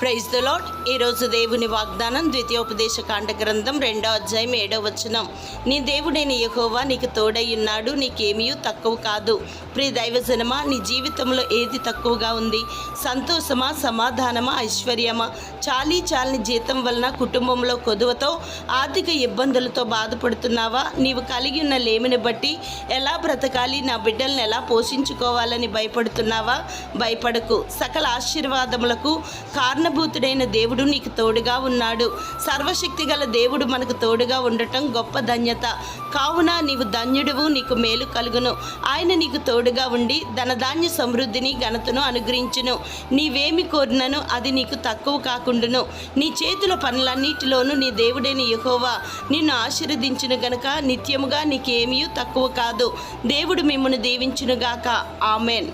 Praise the lord. ఈరోజు దేవుని వాగ్దానం ద్వితీయోపదేశకాండ గ్రంథం 2వ అధ్యాయం 7వ వచనం. నీ దేవుడైన యెహోవా నీకు తోడై ఉన్నాడు, నీకేమీ తక్కువ కాదు. ప్రియ దైవజనమా, నీ జీవితంలో ఏది తక్కువగా ఉంది? సంతోషమా, సమాధానమా, ఐశ్వర్యమా? చాలని జీతం వలన కుటుంబంలో కొదువతో ఆర్థిక ఇబ్బందులతో బాధపడుతున్నావా? నీవు కలిగి ఉన్న లేమిని బట్టి ఎలా బ్రతకాలి, నా బిడ్డలను ఎలా పోషించుకోవాలని భయపడుతున్నావా? భయపడకు. సకల ఆశీర్వాదములకు కారణభూతుడైన దేవుడు నీకు తోడుగా ఉన్నాడు. సర్వశక్తి గల దేవుడు మనకు తోడుగా ఉండటం గొప్ప ధన్యత. కావున నీవు ధన్యుడువు, నీకు మేలు కలుగును. ఆయన నీకు తోడుగా ఉండి ధనధాన్య సమృద్ధిని ఘనతను అనుగ్రహించును. నీవేమి కోరినను అది నీకు తక్కువ కాకుండును. నీ చేతుల పనులన్నిటిలోనూ నీ దేవుడైన యెహోవా నిన్ను ఆశీర్వదించును గనుక నిత్యముగా నీకేమీ తక్కువ కాదు. దేవుడు మిమ్మును దీవించునుగాక. ఆమెన్.